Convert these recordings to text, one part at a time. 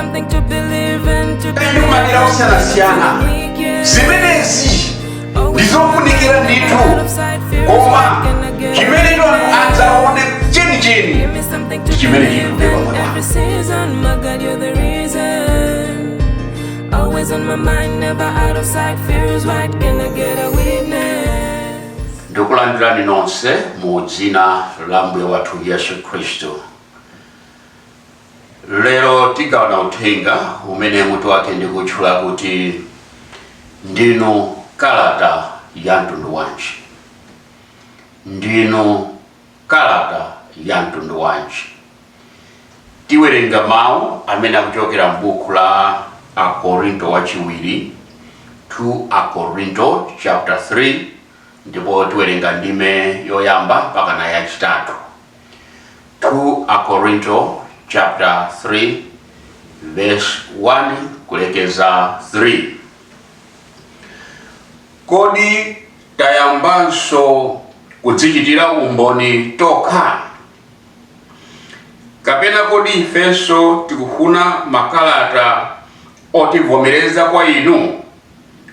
something to believe and to Manira usiana zimenezi ndizofunikira ndithu koma chimene ino adzaone chenicheni chimene chikubeba ndikulandirani nonse mu dzina la Mbuye wathu Yesu Kristu. Lero tigawana uthenga umene mutu wake ndikutchula kuti ndinu kalata ya mtundu wanji. Ndinu kalata ya mtundu wanji. Tiwerenga mawu amene akuchokera m'buku la Akorinto wachiwiri 2 Akorinto chapter 3, ndipo tiwerenga ndime yoyamba mpaka na yachitatu. 2 Akorinto chapter 3 verse 1 kulekeza 3. Kodi tayambanso kudzichitira umboni tokha? Kapena kodi ifenso tikufuna makalata otivomereza kwa inu,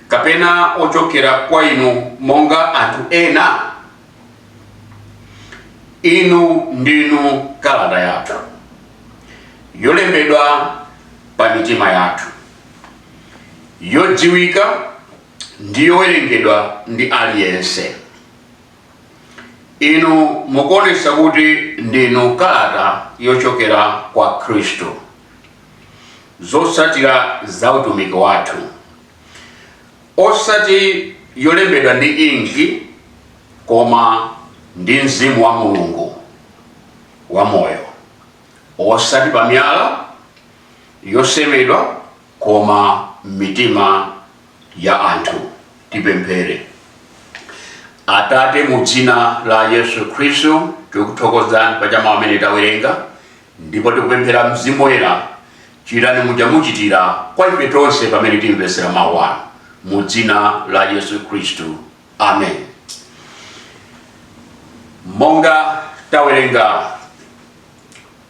kapena ochokera kwa inu monga anthu ena? Inu ndinu kalata yathu, yolembedwa pa mitima yathu, yodziwika ndi yowerengedwa ndi aliyense. Inu mukuonesa kuti ndinu kalata yochokera kwa Kristu, zotsatira za utumiki wathu, osati yolembedwa ndi inki koma ndi Mzimu wa Mulungu wamoyo, osati pa miyala yosemedwa koma mitima ya anthu. Tipemphere. Atate, mu dzina la Yesu Kristu tikuthokozani pa chama amene tawerenga, ndipo tikupemphera Mzimu Woyera chitani muja muchitira kwa ife tonse pamene timvetsera mawu anu, mu dzina la Yesu Kristu. Amen. Monga tawerenga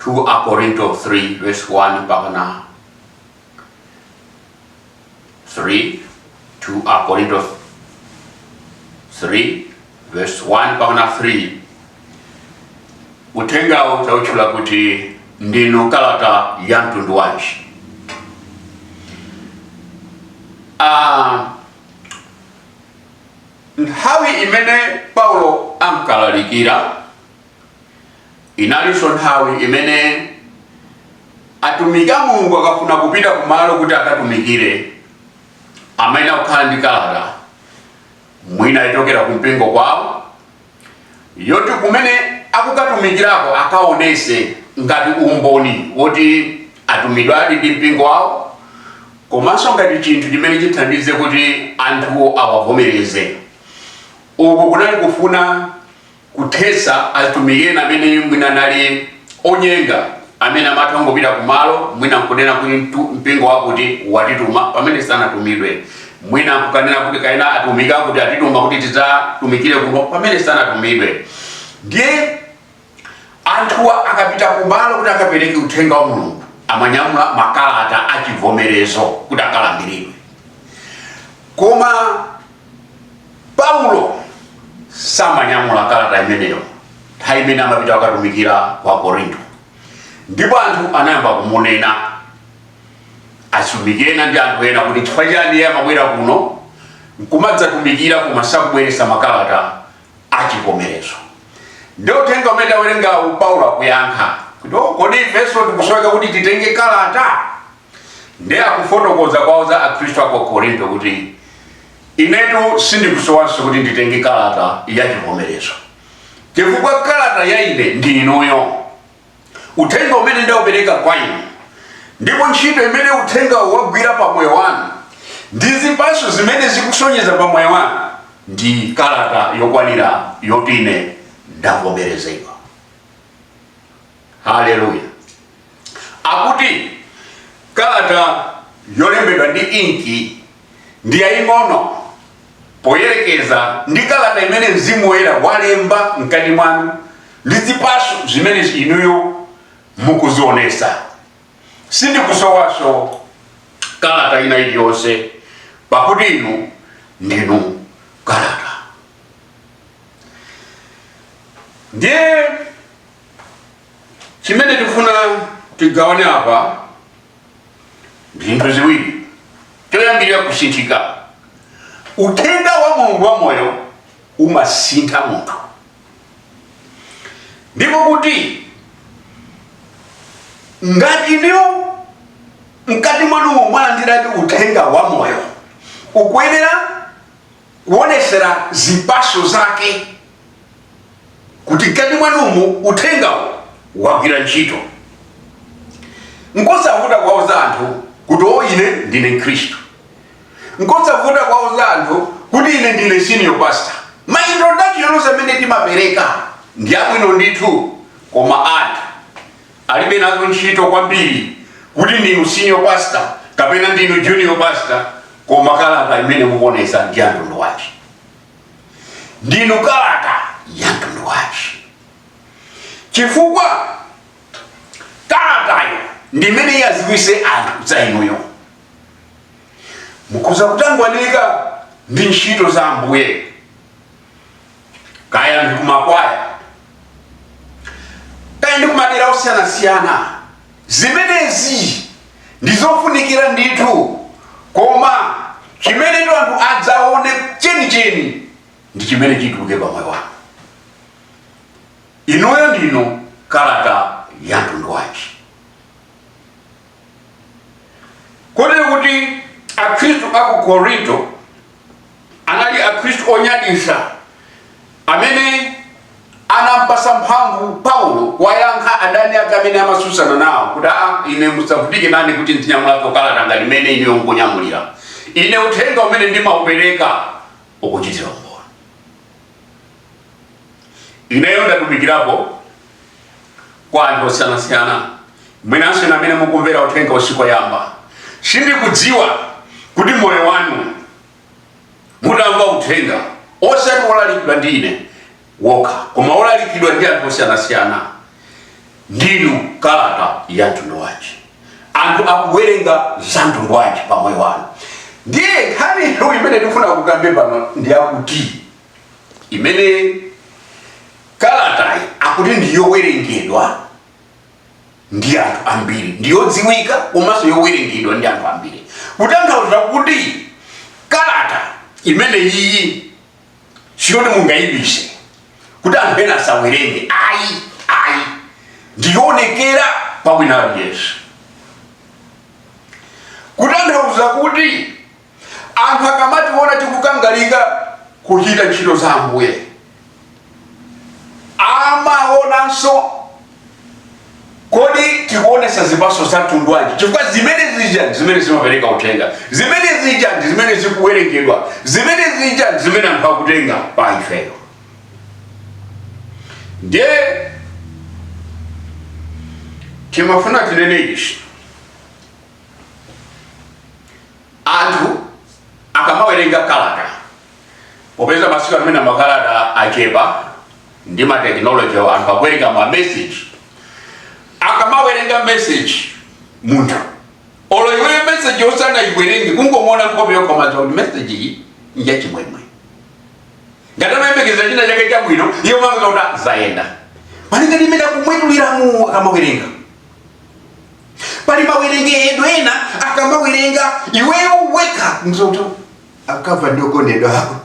2 Akorinto 3 verse 1 mpaka na 3, 2 Akorinto 3 verse 1 mpaka na 3, uthengawo tawutchula kuti ndinu kalata ya mtundu wanji. Nthawi imene Paulo ankalalikira inalinso nthawi imene atumiki a Mulungu akafuna kupita kumalo kuti akatumikire, amene akukhala ndi kalata mwina itokera kumpingo kwawo, yoti kumene akukatumikirako akaonese ngati umboni woti atumidwadi ndi mpingo wawo, komanso ngati chinthu chimene chithandize kuti anthuwo awavomereze. Uku kunali kufuna kuthetsa atumiki ena amene mwina nali onyenga, amene amatha ngopita kumalo mwina nkunena kuti mpingo wakuti watituma pamene sanatumidwe, mwina nkukanena kuti kaina atumika kuti atituma kuti tidzatumikire kuno pamene sanatumidwe. Ndiye anthuwa akapita kumalo kuti akapereke uthenga wa Mulungu, amanyamula makalata achivomerezo kuti akalandiridwe. Koma Paulo samanyamula kalata imeneyo nthawi imene amapita akatumikira kwa Korinto, ndipo anthu anayamba kumunena, atumiki ena ndi anthu ena, kuti chifukwa chani iye amabwera kuno nkumadzatumikira koma sakubweretsa makalata achivomerezo. Ndio uthenga umene tawerengawu Paulo akuyankha kuti kodi ifenso tikusoweka kuti titenge kalata? Ndiye akufotokoza kwawo za akhristu a ku Korinto kuti inetu sindikusowanso kuti nditenge kalata yachivomerezo, chifukwa kalata ya ine ndi inuyo, uthenga umene ndaupereka kwa inu, ndipo ntchito imene uthenga wagwira pa moyo wanu ndi zipatso zimene zikusonyeza pa moyo wanu ndi kalata yokwanira yoti ine ndavomerezedwa. Haleluya. Akuti kalata yolembedwa ndi inki ndi yaying'ono poyerekeza ndi kalata imene Mzimu Woyera walemba mkati mwanu ndi zipatso zimene inuyo mukuzionesa. sindikusowaso kalata ina iliyonse pakuti inu ndinu kalata. Ndiye chimene tifuna tigawane apa zinthu ziwiri. Choyambirira kusinthika. Uthenga wa Mulungu wa moyo umasintha munthu. Ndipo kuti ngati ndiyo mkati mwanu mwalandiradi uthenga wa moyo, ukuyenera kuonesera zipaso zake kuti mkati mwanumu uthenga wagwira ntchito. Nkosavuta kwauza anthu kuti ine ndine Khristu. Nkosavuta kwauza anthu kuti ine ndine senior pastor. Ma introduction amene timapereka ndi abwino ndithu, koma anthu alibe nazo ntchito kwambiri kuti ndinu senior pastor kapena ndinu junior pastor, koma kalata imene mukuonesa ndi ya mtundu wanji. Ndinu kalata ya mtundu wanji. Chifukwa kalatayo ndi imene yaziwise anthu za inuyo. Mukhoza kutangwanika ndi ntchito za Ambuye, kaya ndi kumakwaya, kaya ndi kumadera osiyanasiyana. Zimenezi ndizofunikira ndithu, koma chimene anthu adzaone chenicheni ndi chimene chituluke pa moyo wanu. Inuyo ndinu kalata ya mtundu wanji. Kotero kuti akhristu aku Korinto anali akhristu onyadisa amene anampasa mphamvu Paulo wayankha adani ake amene amasusana nawo kuti ine musavutike nani kuti ndinyamulako kalata ngati imene ine mukunyamulira. Ine uthenga umene ndimaupereka ukuchitira umboni. Ineyo ndatumikirapo kwa anthu osiyanasiyana. Mwenanso amene mukumvera uthenga usiku yamba, sindikudziwa kuti moyo wanu mutamva uthenga osati olalikidwa ndi ine wokha, koma olalikidwa ndi anthu osiyanasiyana. Ndinu kalata ya mtundu wanji. Anthu akuwerenga za mtundu wanji pa moyo wanu. Ndiye nkhani imene tifuna kukambe pano ndi akuti imene kalatayi akuti ndiyowerengedwa ndi anthu ambiri, ndiyodziwika komanso yowerengedwa ndi anthu ambiri. Kutanthauza kuti kalata imene iyi siyoti mungayibise kuti anthu ena asawerenge. Ayi ndiyonekera pa wina aliyense. Kutanthauza kuti anthu akamationa tikukangalika kuchita ntchito za Ambuye, amaonanso kodi tikuonesa zipaso za mtundu wanji. Chifukwa zimene zija zimene zimapereka uthenga, zimene zija zimene zikuwerengedwa, zimene zija zimene anthu akutenga pa ifeyo. Ndiye timafuna tinene ichi, anthu akamawerenga kalata, popeza masiku amene makalata achepa ndi ma technology anthu akuwerenga ma message. Akamawerenga message munthu olo iwe message osana iwerenge kungomona nkope yokoma za message iyi ya chimwemwe. Ngatamembekeza china chake cha bwino iyo mangauta zaenda. Palinga limene kumwetuliramu akamawerenga. Pali mawerenge edwena akamawerenga iweyo weka mzoto akava ndokondedwa hapo.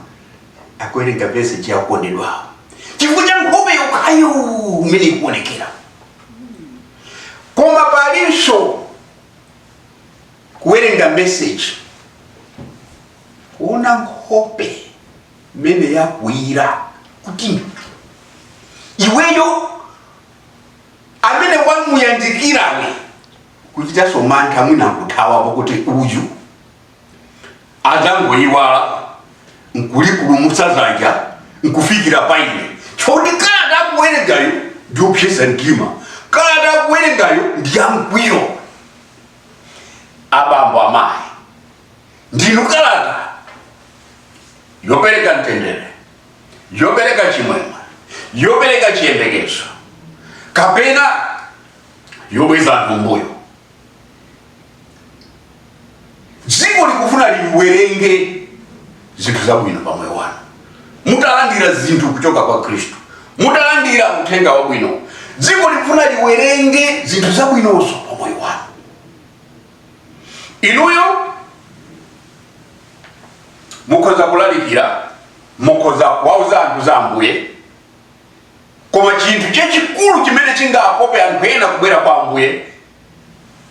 Akuwerenga message ya kondedwa hapo. Chikuja nkope yokayo mene kuonekera. Koma palinso kuwerenga message kuona nkhope mene yakwira kuti iweyo amene wamuyandikirawe kuchita somantha mwina kuthawa kuti uyu adangoyiwala nkulikulumutsa zanja nkufikira paine. Choti kalata akuwerengayo ndiopsesa mtima. Kalata akuwerengayo ndiyamgwiro. Abambo amayi, ndinu kalata yopereka mtendere, yopereka chimwemwe, yopereka chiyembekezo, kapena yobweza anthu mbuyo. dziko likufuna liwerenge zinthu zabwino pa moyo wanu. Mutalandira zinthu kuchoka kwa Khristu, mutalandira uthenga wabwino, dziko likufuna liwerenge zinthu zabwinonso pa moyo wanu. Inuyo mukhoza kulalikira, mukhoza kuwauza anthu za Ambuye, koma chinthu chachikulu chimene chingakope anthu ena kubwera kwa Ambuye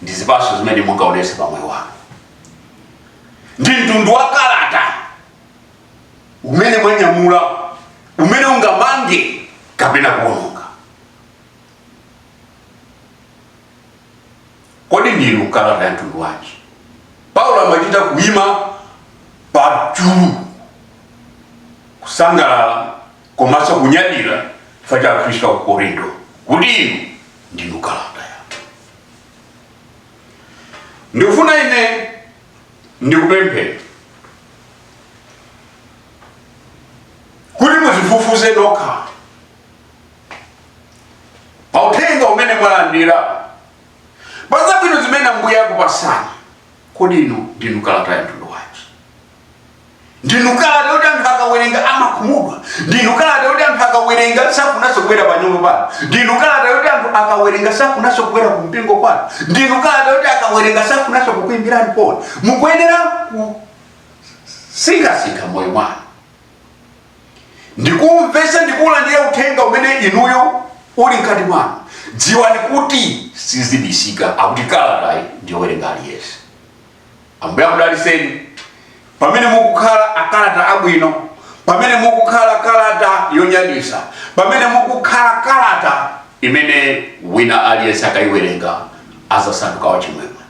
ndi zipatso zimene mungaonese pa moyo wanu. Ndi mtundu wa kalata umene mwanyamula, umene ungamange kapena kuononga. Kodi ndinu kalata ya mtundu wanji? Paulo amachita kuima pajulu, kusangalala komanso kunyadira chifukwa cha Khristu ku Korinto, kuti inu ndinu kalata ya. Ndikufuna ine ndikupemphera kuti muzifufuze nokha pa uthenga umene mwalandira, pa zabwino zimene Ambuye akupasani. Kodi inu ndinu kalata ya mtundu wanji? Ndinu kalata yoti anthu akawerenga amakhumudwa? Ndinu kalata yoti anthu akawerenga safunanso kubwera pa nyumba pano? Ndinu kalata yoti anthu akawerenga safunanso kubwera ku mpingo kwanu? Ndinu kalata yoti akawerenga safunanso kukuimbirani pona? Mukuyenera kusinkhasinkha moyo mwanu, ndikumvesa ndikulandira uthenga umene inuyo uli mkati mwanu. Dziwani kuti sizibisika, akuti kalatayi ndiyowerenga aliyense. Ambuye akudaliseni pamene mukukhala akalata abwino, pamene mukukhala kalata yonyadisa, pamene mukukhala kalata imene wina aliyense akayiwerenga azasanduka wachimwemwe.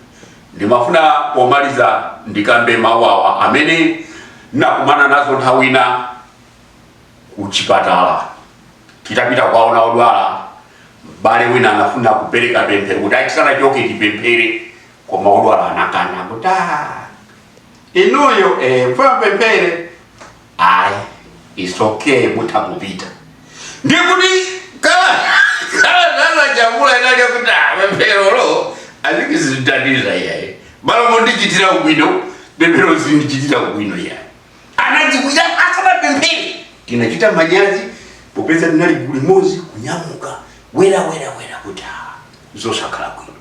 Ndimafuna pomaliza ndikambe mawu awa amene nakumana nazo nthawi ina ku chipatala. Kitapita kwaona odwala, bale wina anafuna kupereka pemphere kuti achisana choke tipemphere, koma odwala anakana kuti inuyo mfuna pemphere. Ayi, it's okay, mutakupita. Ndikuti kala chakula inalya kuti pemphere lo azikizitatiza yaye. Bala mondichitira ubwino, pemphere zindichitira ubwino yaye. Anadzikuja asana pemphere. Tinachita manyazi popeza tinali kulimozi kunyamuka wera kuti zosakhala bwino.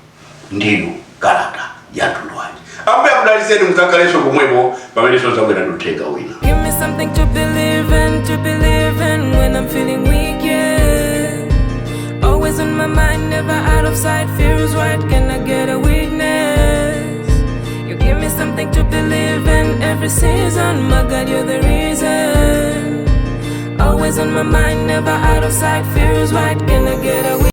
Ndinu kalata ya mtundu wanji. Ambuye akudaliseni mukakaleso pomwepo pamene zabwera nduthenga wina. Give me something to believe in when I'm feeling weak, yeah. Always on my mind, never out of sight. Fear is right, can I get a witness? You give me something to believe in every season. My God, you're the reason. Always on my mind, never out of sight. Fear is right, can I get a witness?